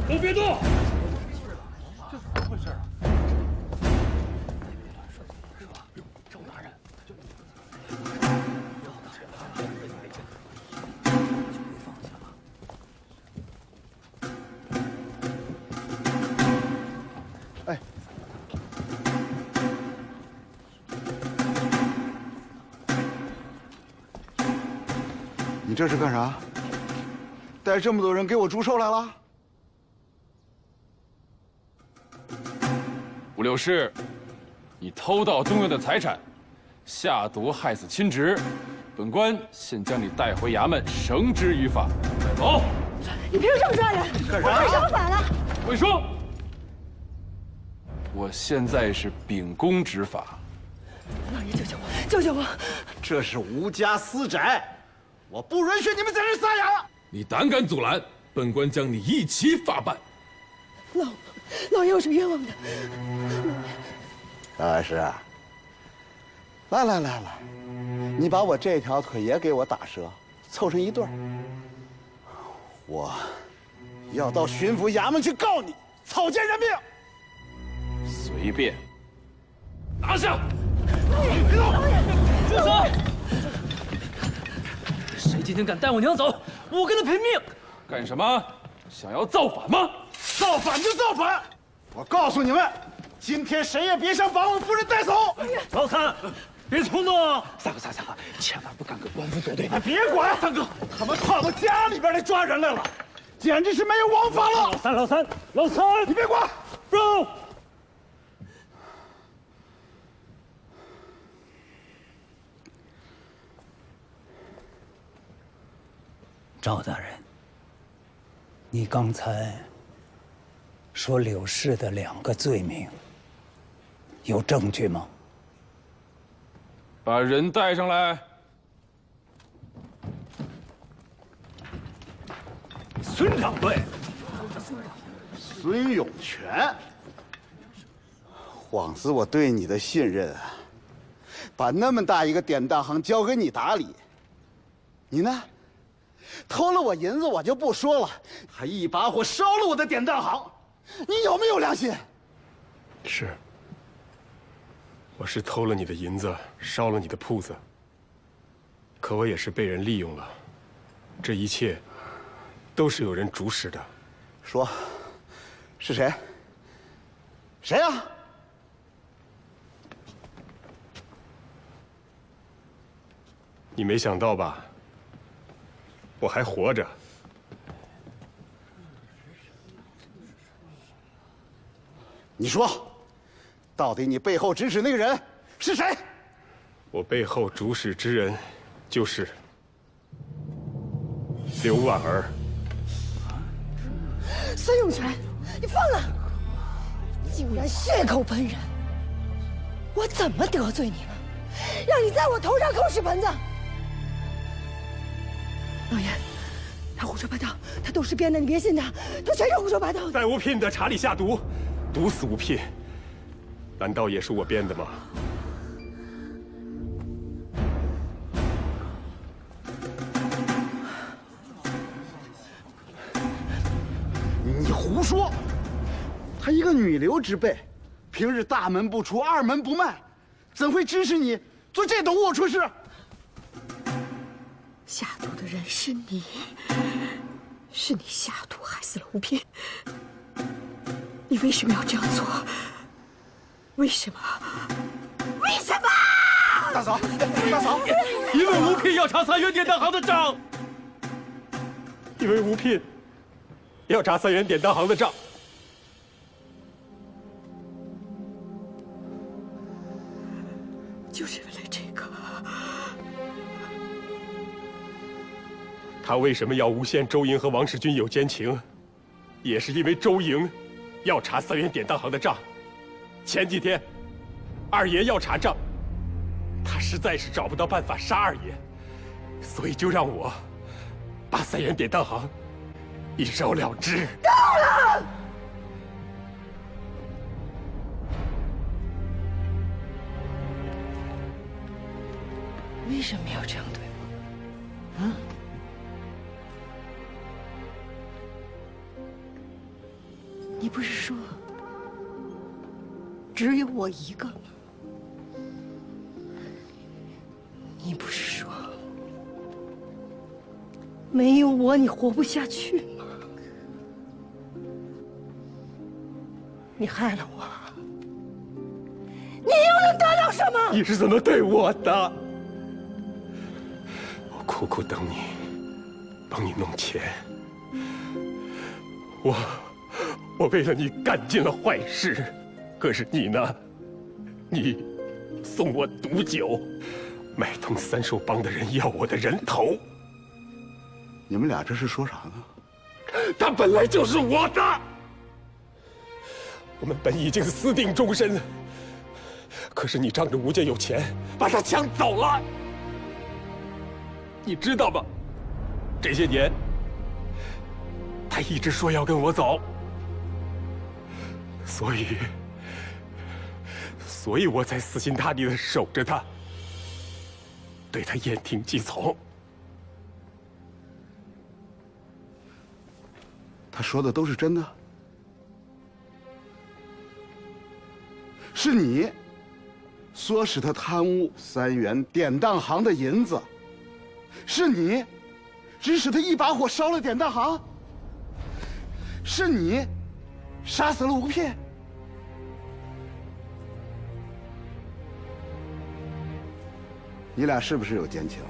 都别动！这怎么回事啊？赵大人，哎，你这是干啥？带这么多人给我祝寿来了？吴六世，你偷盗东院的财产，下毒害死亲侄，本官现将你带回衙门，绳之于法。带走！你凭什么抓人？干啥？我犯什么法了？会说。我现在是秉公执法。老爷，救救我！救救我！这是吴家私宅，我不允许你们在这撒养。你胆敢阻拦，本官将你一起法办。老爷，我是冤枉的。老师，来，你把我这条腿也给我打折，凑成一对儿。我要到巡抚衙门去告你，草菅人命。随便。拿下！住手！谁今天敢带我娘走，我跟他拼命！干什么？想要造反吗？造反就造反！我告诉你们，今天谁也别想把我夫人带走！老三，别冲动啊！三哥，千万不敢跟官府作对。你别管，三哥，他们跑到家里边来抓人来了，简直是没有王法了！老三，你别管，不！赵大人，你刚才说柳氏的2个罪名，有证据吗？把人带上来。孙掌柜，孙永全，枉死我对你的信任啊！把那么大一个典当行交给你打理，你呢？偷了我银子我就不说了，还一把火烧了我的典当行，你有没有良心？是，我是偷了你的银子，烧了你的铺子。可我也是被人利用了，这一切都是有人主使的。说，是谁？谁呀？你没想到吧？我还活着。你说，到底你背后指使那个人是谁？我背后主使之人，就是刘婉儿。孙永全，你放了！竟然血口喷人！我怎么得罪你了？让你在我头上扣屎盆子！老爷，他胡说八道，他都是编的，你别信他，他全是胡说八道的。在吴聘的茶里下毒，毒死吴聘，难道也是我编的吗？你胡说！她一个女流之辈，平日大门不出，二门不迈，怎会支持你做这种龌龊事？下毒的人是你，是你下毒害死了吴聘。你为什么要这样做？为什么？为什么？大嫂，因为吴聘要查3元典当行的账。因为吴聘要查3元典当行的账。就是为了这个。他为什么要诬陷周莹和王世军有奸情？也是因为周莹要查3元典当行的账。前几天，二爷要查账，他实在是找不到办法杀二爷，所以就让我把3元典当行一烧了之。够了！为什么要这样对我？你不是说只有我一个吗？你不是说没有我你活不下去吗？你害了我，你又能得到什么？你是怎么对我的？我苦苦等你，帮你弄钱。我为了你干尽了坏事，可是你呢？你送我毒酒，买通三兽帮的人要我的人头。你们俩这是说啥呢？他本来就是我的，我们本已经私定终身，可是你仗着吴家有钱，把他抢走了。你知道吗？这些年，他一直说要跟我走，所以我才死心塌地的守着他，对他言听计从。他说的都是真的？是你唆使他贪污3元典当行的银子？是你指使他一把火烧了典当行？是你杀死了吴片？你俩是不是有奸情？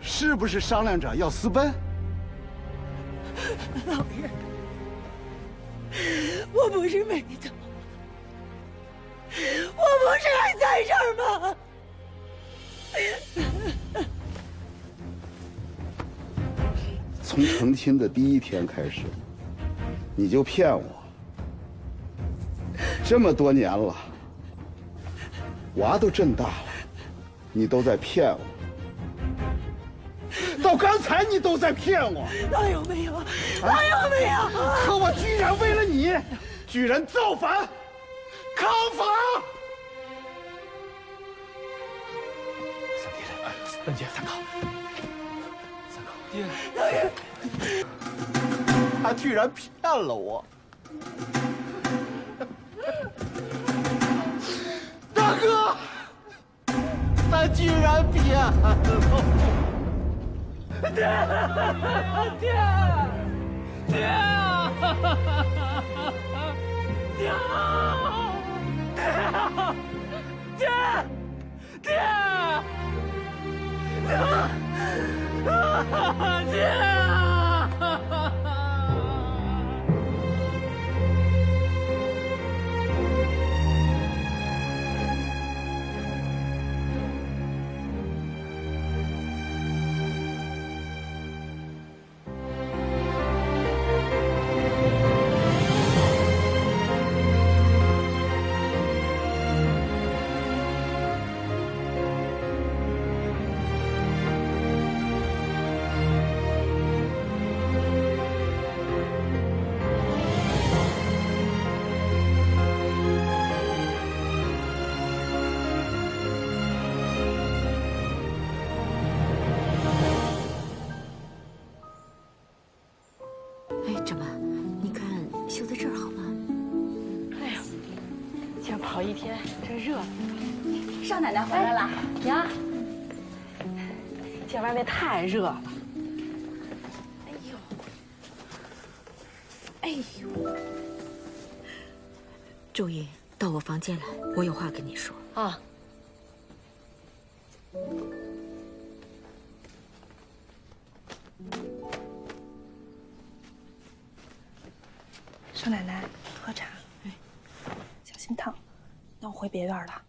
是不是商量着要私奔？老爷，我不是没走，我不是还在这儿吗？从成亲的第1天开始，你就骗我。这么多年了，娃都这么大了，你都在骗我。到刚才你都在骗我，哪有没有？哪有没有？可我居然为了你，居然造反、抗法！三姐，三哥，爹，他居然骗了我！大哥，他居然骗了我！爹，爹，爹，爹，爹，哎，这妈，你看修在这儿好吗？哎呀，今儿跑1天，真热死了。少奶奶回来了呀！今儿外面太热了。哎呦，周英，到我房间来，我有话跟你说。啊！少奶奶，喝茶。哎，小心烫。那我回别院了。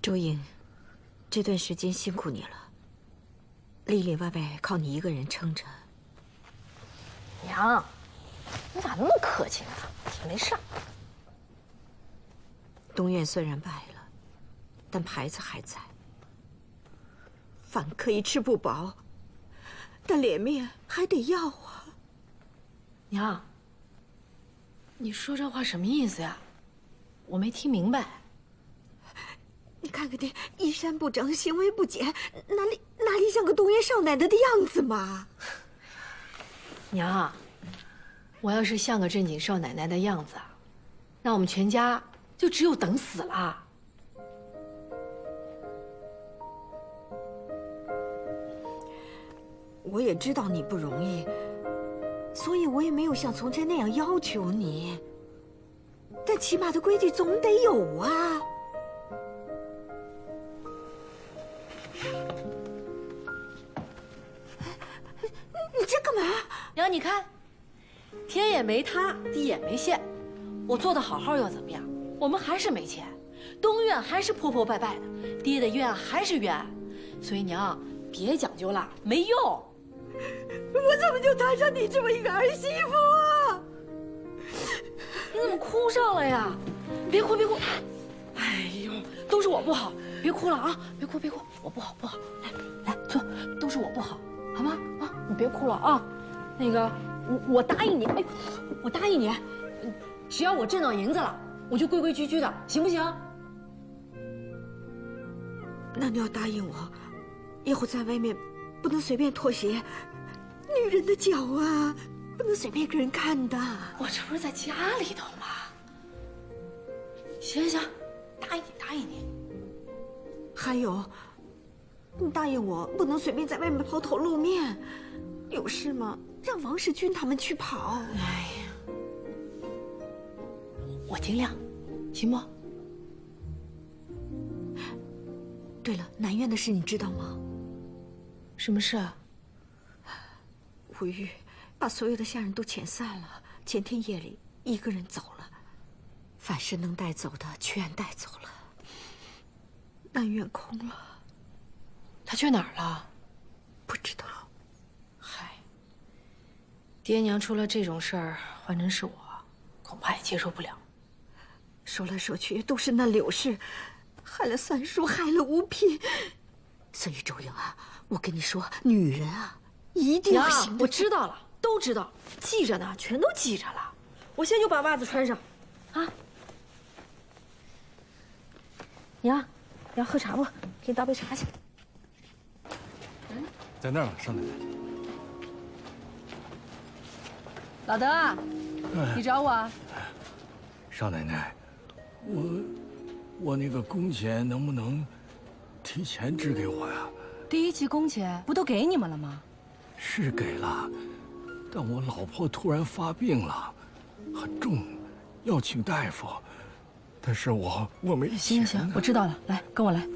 周英，这段时间辛苦你了，里里外外靠你一个人撑着。娘，你咋那么客气呢？没事儿。东院虽然败了，但牌子还在。饭可以吃不饱，但脸面还得要啊。娘，你说这话什么意思呀？我没听明白。你看看你衣衫不整，行为不检，哪里像个东园少奶奶的样子嘛？娘，我要是像个正经少奶奶的样子，那我们全家就只有等死了。我也知道你不容易，所以我也没有像从前那样要求你。但起码的规矩总得有啊。你这干嘛？娘，你看，天也没塌，地也没陷，我做的好好又怎么样？我们还是没钱，东院还是破破败败的，爹的院还是冤，所以娘别讲究了，没用。我怎么就摊上你这么一个儿媳妇啊？你怎么哭上了呀？别哭别哭！哎呦，都是我不好，别哭了啊！别哭别哭，我不好不好，来坐，都是我不好，好吗？啊，你别哭了啊！那个，我答应你，哎，我答应你，只要我挣到银子了，我就规规矩矩的，行不行？那你要答应我，以后在外面不能随便脱鞋，女人的脚啊，不能随便给人看的。我这不是在家里头吗？行行，答应你答应你。还有，你答应我不能随便在外面抛头露面，有事吗？让王世军他们去跑。哎呀，我尽量，行不？对了，南院的事你知道吗？什么事啊？吴玉把所有的下人都遣散了，前天夜里一个人走了，凡是能带走的全带走了，南院空了。他去哪儿了？不知道。嗨，爹娘出了这种事儿，换成是我，恐怕也接受不了。说来说去都是那柳氏，害了三叔，害了吴嫔。所以周英啊，我跟你说，女人啊，一定要行得。我知道了，都知道，记着呢，全都记着了。我现在就把袜子穿上，啊。娘，你要喝茶不？给你倒杯茶去。在那儿呢，少奶奶。老德啊，你找我啊？少奶奶，我那个工钱能不能提前支给我呀？第一期工钱不都给你们了吗？是给了，但我老婆突然发病了，很重，要请大夫。但是我没钱。行行行，我知道了，来跟我来，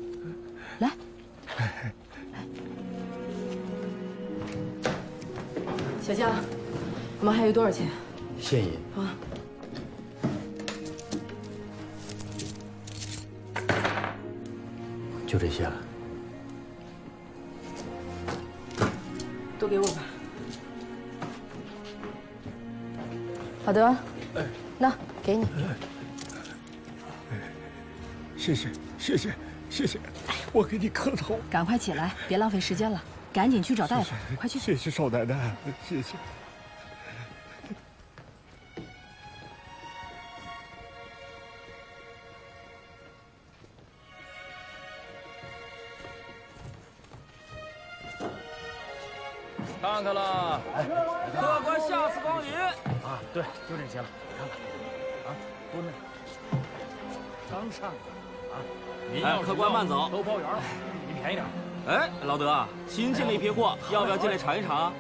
来。小江，我们还有多少钱？现银啊。就这些了。都给我吧。好的，那给你。谢谢谢谢谢谢，我给你磕头。赶快起来，别浪费时间了，赶紧去找大夫，快去。谢谢少奶奶，谢谢。看看了，客官下次光临。啊，对，就这些了。看看，啊，多嫩，刚上的啊。哎，客官慢走，都包圆了，你便宜点。哎，老德，新进了一批货，要不要进来尝一尝？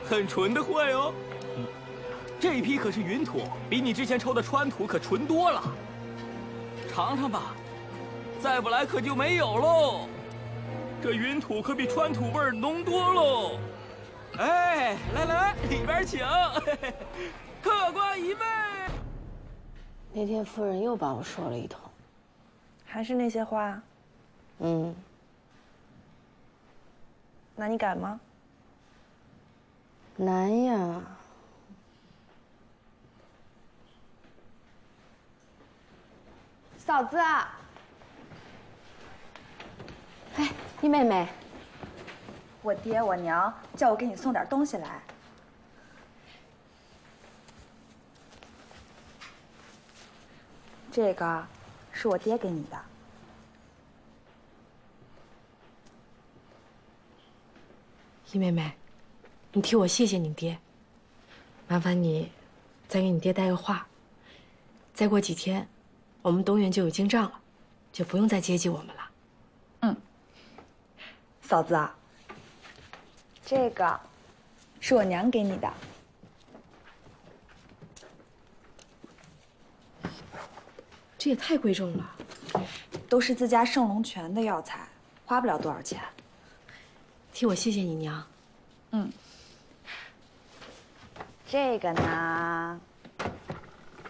很纯的货哟。这批可是云土，比你之前抽的川土可纯多了。尝尝吧，再不来可就没有喽。这云土可比川土味儿浓多喽。哎，来来来，里边请，客官一位。那天夫人又把我说了一通，还是那些话？嗯，那你敢吗？难呀。嫂子，哎，你妹妹。我爹我娘叫我给你送点东西来。这个是我爹给你的。易妹妹，你替我谢谢你爹。麻烦你再给你爹带个话。再过几天，我们东园就有经账了，就不用再接济我们了。嗯，嫂子啊，这个是我娘给你的。这也太贵重了，都是自家圣龙泉的药材，花不了多少钱。替我谢谢你娘。嗯。这个呢，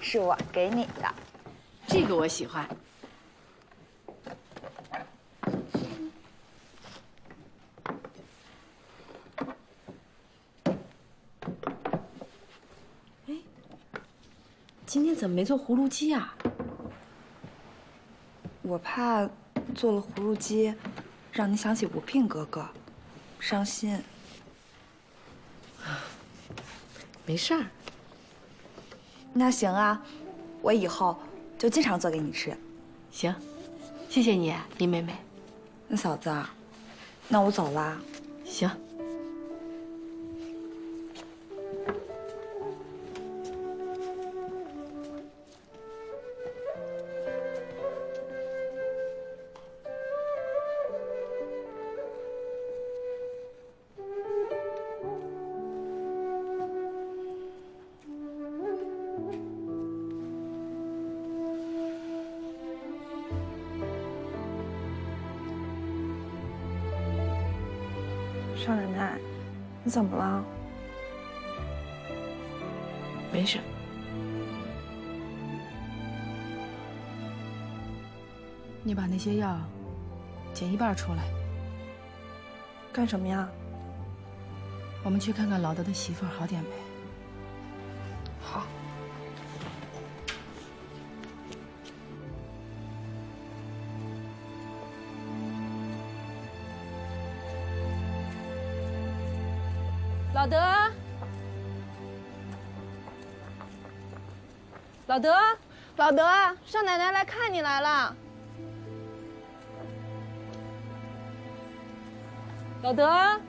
是我给你的。这个我喜欢。哎，今天怎么没做葫芦鸡啊？我怕做了葫芦鸡，让你想起吴聘哥哥，伤心。没事儿。那行啊，我以后就经常做给你吃。行，谢谢你，林妹妹。那嫂子，那我走啦。行。少奶奶，你怎么了？没事。你把那些药减一半出来。干什么呀？我们去看看老德的媳妇儿好点没？好。老德，老德，老德，少奶奶来看你来了。老德，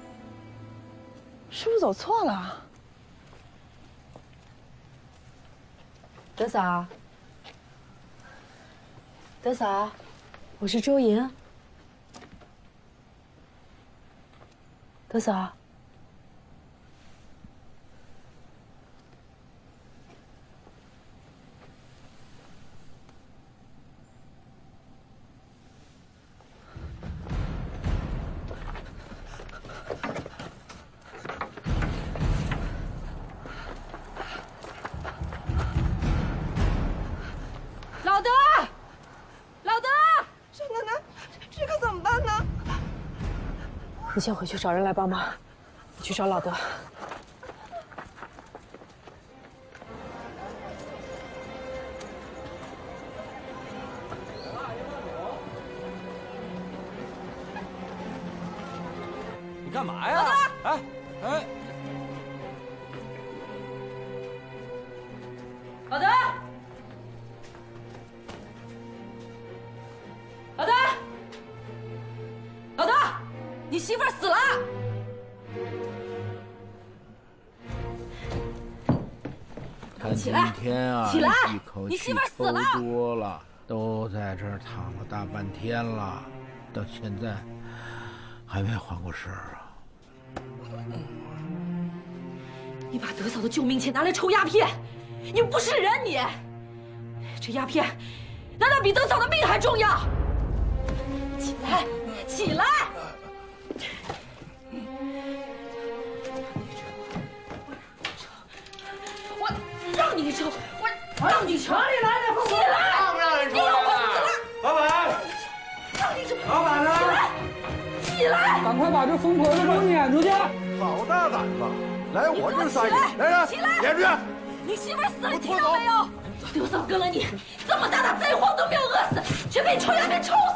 是不是走错了？德嫂，德嫂，我是周莹。德嫂。老德，老德，少奶奶，这可怎么办呢？你先回去找人来帮忙，我去找老德。你干嘛呀？哎哎，老德，老德，老德，你媳妇儿死了！看今天啊，起来一口你气媳妇儿死了抽多了，都在这儿躺了大半天了，到现在还没缓过神儿啊！你把德嫂的救命钱拿来抽鸦片，你不是人你！这鸦片难道比德嫂的命还重要？起来，起来！我让你抽，我让你抽！哪里来的？起来！让不让人抽啊？老板，让你抽！老板呢？起来！赶快把这疯婆子给我撵出去！好大胆子，来我这儿撒野！来人，起来！撵出去！你媳妇儿死了，你听到没有？德嫂跟了你这么大的灾荒都没有饿死，却被你抽鸦片抽死